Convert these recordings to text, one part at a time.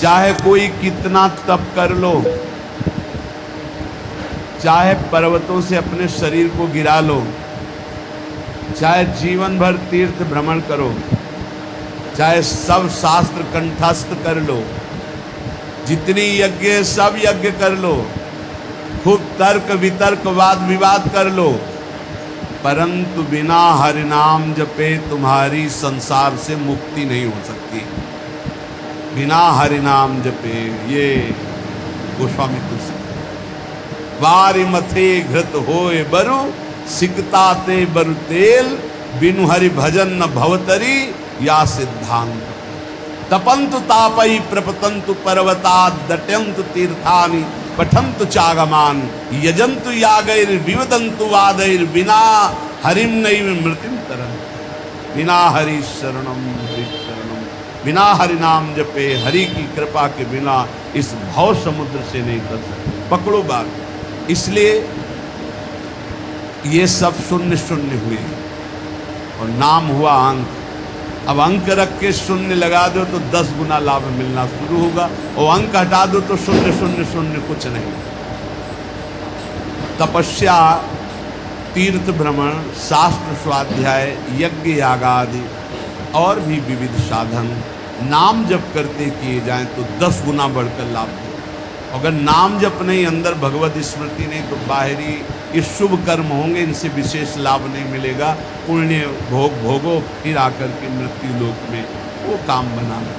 चाहे कोई कितना तप कर लो, चाहे पर्वतों से अपने शरीर को गिरा लो, चाहे जीवन भर तीर्थ भ्रमण करो, चाहे सब शास्त्र कंठस्थ कर लो, जितनी यज्ञ सब यज्ञ कर लो, खूब तर्क वितर्क वाद विवाद कर लो, परंतु बिना हरि नाम जपे तुम्हारी संसार से मुक्ति नहीं हो सकती। बिना हरि नाम जपे, ये गोस्वामी तुलसी। वारि मथे घृत होए बरु, सिकता ते बरु तेल, बिनु हरि भजन न भवतरी, या सिद्धांत। तपंतु तापई प्रपतंतु पर्वता, दट्यंतु तीर्थानि, पठंतु चागमान, यजंतु यागैर विवदंतु वादैर, बिना हरिम नैव मृत्युम तरन। बिना हरि शरणम हरि शरणम, बिना हरि नाम जपे, हरि की कृपा के बिना इस भव समुद्र से नहीं कर सकते। पकड़ो बात। इसलिए ये सब शून्य शून्य हुए और नाम हुआ अंक। अब अंक रख के शून्य लगा दो तो 10 गुना लाभ मिलना शुरू होगा, और अंक हटा दो तो शून्य शून्य शून्य कुछ नहीं। तपस्या, तीर्थ भ्रमण, शास्त्र स्वाध्याय, यज्ञ यागादि और भी विविध साधन नाम जप करते किए जाएं तो 10 गुना बढ़कर लाभ दे। अगर नाम जप नहीं, अंदर भगवत स्मृति नहीं, तो बाहरी ये शुभ कर्म होंगे, इनसे विशेष लाभ नहीं मिलेगा। पुण्य भोग भोगो, फिर आकर के मृत्यु लोक में वो काम बनाना।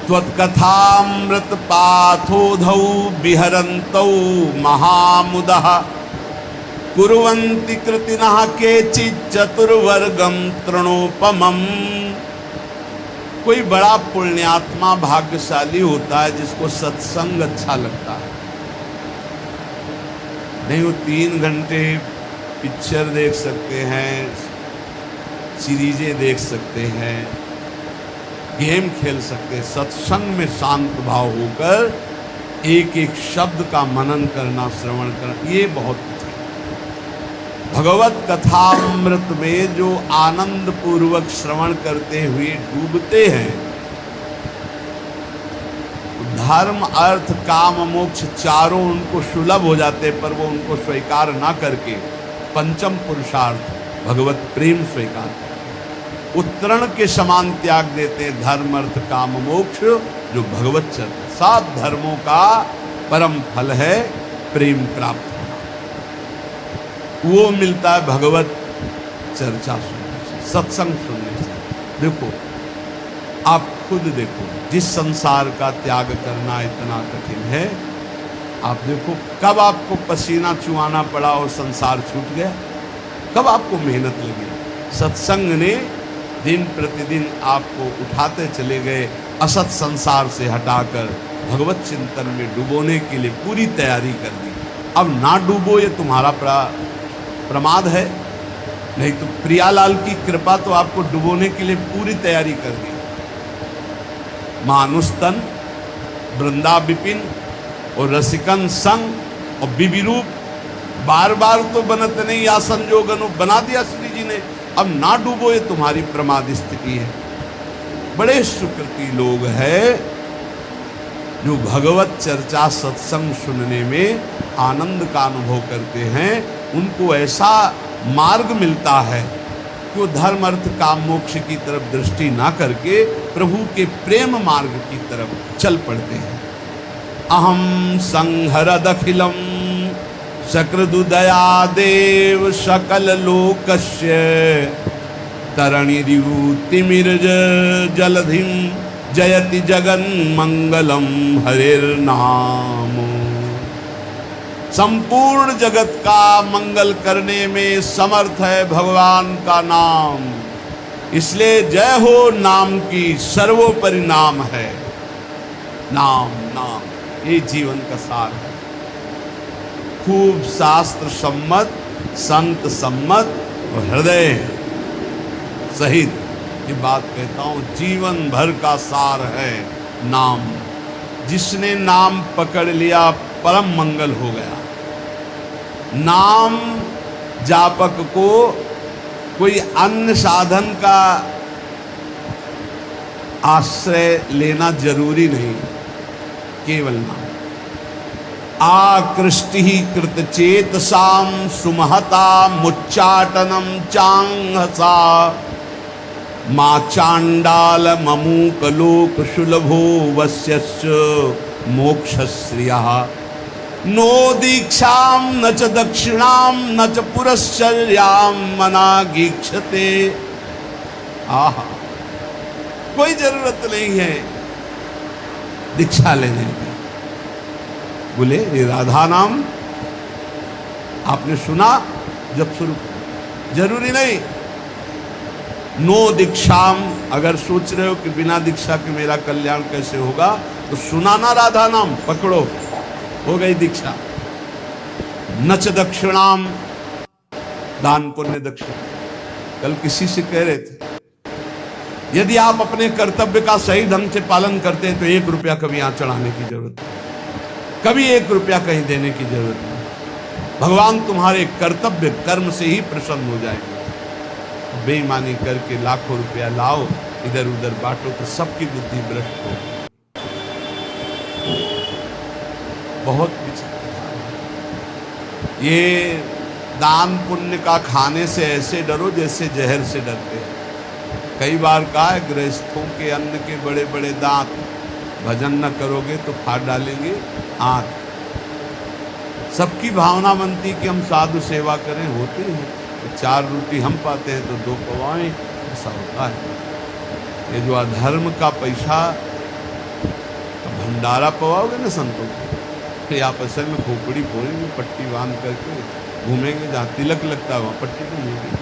त्वत्कथामृत पाथोधौ विहरन्तौ महामुदः, कुर्वन्ति कृतिनः केचित् चतुर्वर्गं तृणोपमम्। कोई बड़ा पुण्यात्मा भाग्यशाली होता है जिसको सत्संग अच्छा लगता है। नहीं वो 3 घंटे पिक्चर देख सकते हैं, सीरीजें देख सकते हैं, गेम खेल सकते हैं। सत्संग में शांत भाव होकर एक एक शब्द का मनन करना, श्रवण करना, ये बहुत भगवत कथामृत में जो आनंद पूर्वक श्रवण करते हुए डूबते हैं, धर्म अर्थ काम मोक्ष चारों उनको सुलभ हो जाते, पर वो उनको स्वीकार ना करके पंचम पुरुषार्थ भगवत प्रेम स्वीकार करते, उत्तरण के समान त्याग देते। धर्म अर्थ काम मोक्ष जो भगवत चर्चा, 7 धर्मों का परम फल है प्रेम प्राप्त, वो मिलता है भगवत चर्चा सुनने से, सत्संग सुनने से। देखो, आप खुद देखो, जिस संसार का त्याग करना इतना कठिन है, आप देखो कब आपको पसीना चुहाना पड़ा और संसार छूट गया, कब आपको मेहनत लगी। सत्संग ने दिन प्रतिदिन आपको उठाते चले गए, असत संसार से हटाकर भगवत चिंतन में डुबोने के लिए पूरी तैयारी कर दी। अब ना डूबो ये तुम्हारा प्रमाद है, नहीं तो प्रियालाल की कृपा तो आपको डुबोने के लिए पूरी तैयारी कर दी। मानुस्तन, वृंदा विपिन और रसिकन संग और बिबिरूप, बार बार तो बनत नहीं या संजोगनु बना दिया श्री जी ने। अब ना डूबो ये तुम्हारी प्रमाद स्थिति है। बड़े सुकृति लोग हैं जो भगवत चर्चा सत्संग सुनने में आनंद का अनुभव करते हैं। उनको ऐसा मार्ग मिलता है कि वो धर्म अर्थ काम मोक्ष की तरफ दृष्टि ना करके प्रभु के प्रेम मार्ग की तरफ चल पड़ते हैं। अहम संहरदखिलम सकृदुदया देव सकल लोकस्य, तरणिरिवुतिमिर्ज जलधिम जयति जगन मंगलम हरिर्नाम। संपूर्ण जगत का मंगल करने में समर्थ है भगवान का नाम, इसलिए जय हो नाम की, सर्वोपरि नाम है। नाम नाम ये जीवन का सार है। खूब शास्त्र सम्मत, संत सम्मत और हृदय सहित ये बात कहता हूँ, जीवन भर का सार है नाम। जिसने नाम पकड़ लिया परम मंगल हो गया। नाम जापक को कोई अन्य साधन का आश्रय लेना जरूरी नहीं, केवल नाम। आकृष्टि कृतचेतसाम सुमहता मुच्चाटनम चांगसा मां चांडाल ममूकलोक शुलभो वस्यस्य मोक्षश्रियः नो दीक्षाम न च दक्षिणाम न च पुरश्चर्याम मनागीक्षते। आहा, कोई जरूरत नहीं है दीक्षा लेने की। बोले ये राधा नाम आपने सुना, जब शुरू, जरूरी नहीं। नो दीक्षाम, अगर सोच रहे हो कि बिना दीक्षा के मेरा कल्याण कैसे होगा, तो सुना ना राधा नाम, पकड़ो, हो गई दीक्षा। नच दक्षिणाम, दान पुण्य दक्षिणा। कल किसी से कह रहे थे, यदि आप अपने कर्तव्य का सही ढंग से पालन करते हैं तो 1 रुपया कभी यहां चढ़ाने की जरूरत नहीं, कभी 1 रुपया कहीं देने की जरूरत नहीं। भगवान तुम्हारे कर्तव्य कर्म से ही प्रसन्न हो जाएंगे। बेईमानी करके लाखों रुपया लाओ, इधर उधर बांटो तो सबकी बुद्धि भ्रष्ट हो। बहुत विचित्र। ये दान पुण्य का खाने से ऐसे डरो जैसे जहर से डरते हैं। कई बार कहा है, गृहस्थों के अन्न के बड़े बड़े दांत, भजन न करोगे तो फाड़ डालेंगे आंख। सबकी भावना बनती कि हम साधु सेवा करें, होते हैं तो 4 रोटी हम पाते हैं तो 2 पवाएं, ऐसा होता है। ये जो अधर्म का पैसा, भंडारा पवाओगे ना संतों को, आप असल में खोपड़ी फोड़ेंगे, पट्टी बांध करके घूमेंगे, जहाँ तिलक लगता है वहाँ पट्टी नहीं होगी,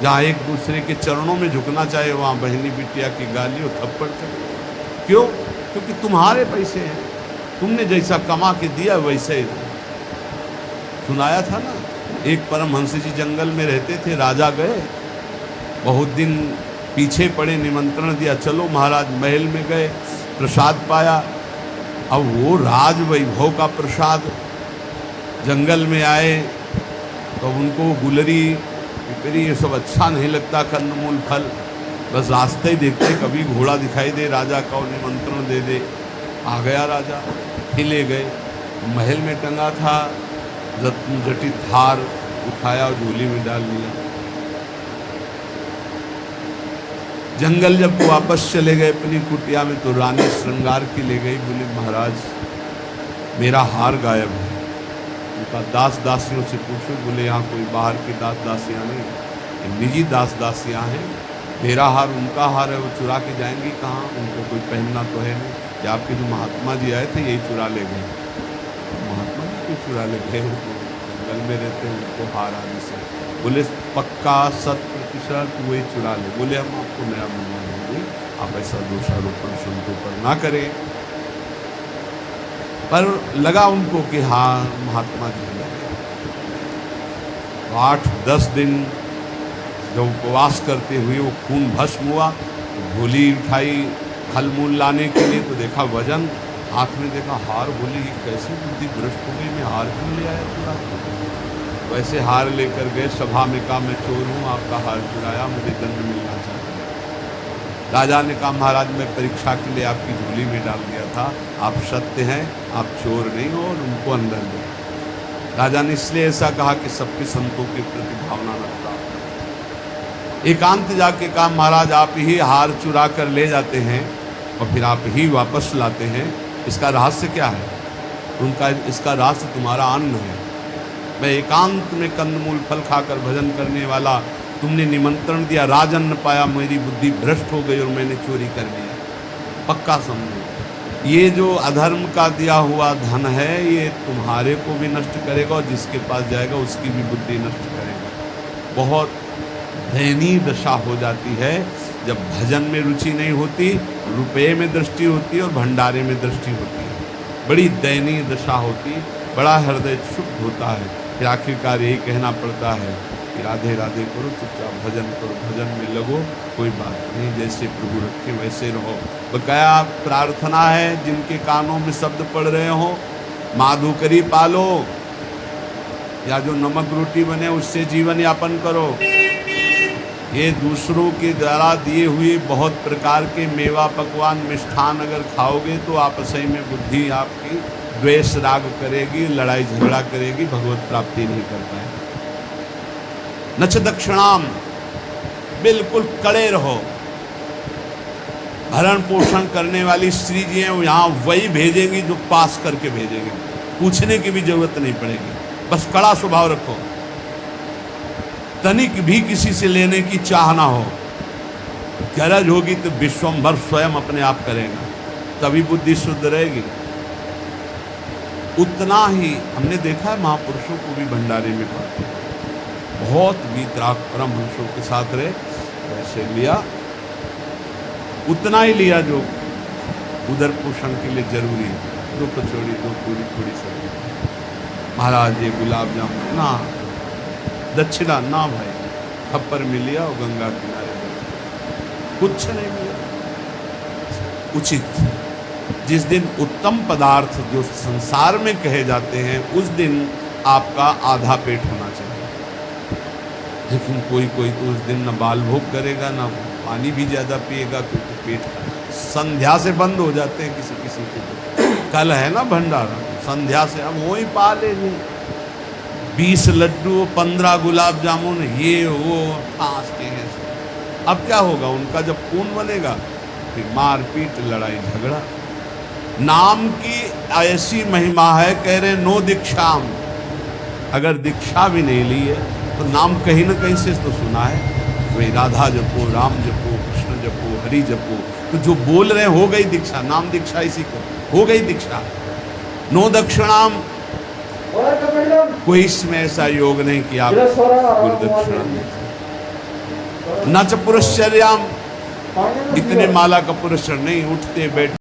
जहाँ एक दूसरे के चरणों में झुकना चाहिए वहाँ बहनी बिटिया की गाली और थप्पड़ चले। क्यों? क्योंकि तुम्हारे पैसे हैं, तुमने जैसा कमा के दिया वैसे ही। सुनाया था ना, एक परमहंस जी जंगल में रहते थे, राजा गए, बहुत दिन पीछे पड़े, निमंत्रण दिया, चलो महाराज। महल में गए, प्रसाद पाया। अब वो राज वैभव का प्रसाद, जंगल में आए तो उनको गुलरी पिपरी ये सब अच्छा नहीं लगता, कंदमूल फल, बस रास्ते ही देखते, कभी घोड़ा दिखाई दे राजा का और निमंत्रण दे दे। आ गया राजा, खिले गए, महल में टंगा था रत्न जटित हार, उठाया और झोली में डाल लिया। जंगल जब वापस चले गए अपनी कुटिया में तो रानी श्रृंगार की ले गई, बोली महाराज मेरा हार गायब है। उनका दास दासियों से पूछो, बोले यहाँ कोई बाहर की दास दासियाँ नहीं, निजी दास दासियाँ हैं। मेरा हार उनका हार है, वो चुरा के जाएंगी कहाँ, उनको कोई पहनना तो है नहीं। या आपके जो महात्मा जी आए थे यही चुरा ले गए। महात्मा जी क्यों चुरा ले गए? जंगल में रहते हैं, उनको हार आने से। बोले पक्का 100% वही चुरा ले। बोले हम आपको नया बनवा देंगे, आप ऐसा दोषारोपण संतों पर ना करें। पर लगा उनको कि हाँ महात्मा जी लगे। 8-10 दिन जब उपवास करते हुए वो खून भस्म हुआ, झोली उठाई फल मूल लाने के लिए, तो देखा वजन, हाथ में देखा हार। बोली कैसी बुद्धि भ्रष्ट हो गई, मैं हार क्यों ले आया पूरा? वैसे हार लेकर गए, सभा में कहा मैं चोर हूँ, आपका हार चुराया, मुझे दंड मिलना चाहिए। राजा ने कहा महाराज मैं परीक्षा के लिए आपकी झोली में डाल दिया था, आप सत्य हैं, आप चोर नहीं हो, और उनको अंदर ले। राजा ने इसलिए ऐसा कहा कि सबके संतों के प्रति भावना रखता। एकांत जाके कहा महाराज आप ही हार चुरा कर ले जाते हैं और फिर आप ही वापस लाते हैं, इसका रहस्य क्या है? उनका इसका रहस्य तुम्हारा अन्न है। मैं एकांत में कंदमूल फल खाकर भजन करने वाला, तुमने निमंत्रण दिया, राजन्न पाया, मेरी बुद्धि भ्रष्ट हो गई और मैंने चोरी कर लिया। पक्का समझो, ये जो अधर्म का दिया हुआ धन है ये तुम्हारे को भी नष्ट करेगा और जिसके पास जाएगा उसकी भी बुद्धि नष्ट करेगा। बहुत दयनीय दशा हो जाती है जब भजन में रुचि नहीं होती, रुपये में दृष्टि होती है और भंडारे में दृष्टि होती है। बड़ी दयनीय दशा होती, बड़ा हृदय क्षुब्ध होता है। फिर आखिरकार यही कहना पड़ता है कि राधे राधे करो, चुपचाप भजन करो, भजन में लगो, कोई बात नहीं, जैसे प्रभु रखे वैसे रहो। बकाया प्रार्थना है, जिनके कानों में शब्द पड़ रहे हो, माधुकरी पालो, या जो नमक रोटी बने उससे जीवन यापन करो। ये दूसरों के द्वारा दिए हुए बहुत प्रकार के मेवा पकवान मिष्ठान अगर खाओगे तो आपस में बुद्धि आपकी द्वेष राग करेगी, लड़ाई झगड़ा करेगी, भगवत प्राप्ति नहीं कर पाएगी। नच दक्षिणाम, बिल्कुल कड़े रहो। भरण पोषण करने वाली स्त्री जी हैं, यहाँ वही भेजेंगी जो पास करके भेजेंगे, पूछने की भी जरूरत नहीं पड़ेगी। बस कड़ा स्वभाव रखो, तनिक भी किसी से लेने की चाह ना हो। गरज होगी तो विश्वम्भर स्वयं अपने आप करेगा, तभी बुद्धि शुद्ध रहेगी। उतना ही हमने देखा है, महापुरुषों को भी भंडारे में पाते, बहुत वीतराग परमहंसों के साथ रहे, वैसे लिया उतना ही लिया जो उदर पोषण के लिए जरूरी है। 2 कचौड़ी, 2 पूरी, थोड़ी सब्जी, महाराज ये गुलाब जामुन ना, दक्षिणा ना भाई, खप्पर में लिया और गंगा किनारे कुछ नहीं मिला। उचित जिस दिन उत्तम पदार्थ जो संसार में कहे जाते हैं, उस दिन आपका आधा पेट होना चाहिए। लेकिन कोई कोई तो उस दिन न बाल भोग करेगा, ना पानी भी ज़्यादा पिएगा, क्योंकि पेट संध्या से बंद हो जाते हैं किसी किसी के। कल है ना भंडारा, संध्या से हम वही पा लेंगे। 20 लड्डू, 15 गुलाब जामुन, ये वो खांसते हैं। अब क्या होगा उनका, जब खून बनेगा फिर मारपीट, लड़ाई झगड़ा। नाम की ऐसी महिमा है, कह रहे नो दीक्षाम, अगर दीक्षा भी नहीं ली है तो नाम कहीं ना कहीं से तो सुना है। वही राधा जपो, राम जपो, कृष्ण जपो, हरि जपो, तो जो बोल रहे हो गई दीक्षा, नाम दीक्षा इसी को हो गई दीक्षा। नो दक्षिणाम, कोई इसमें ऐसा योग नहीं कि आप गुरुदक्षिणा न च पुरश्चर्याम, इतने माला का पुरस्कार नहीं, उठते बैठते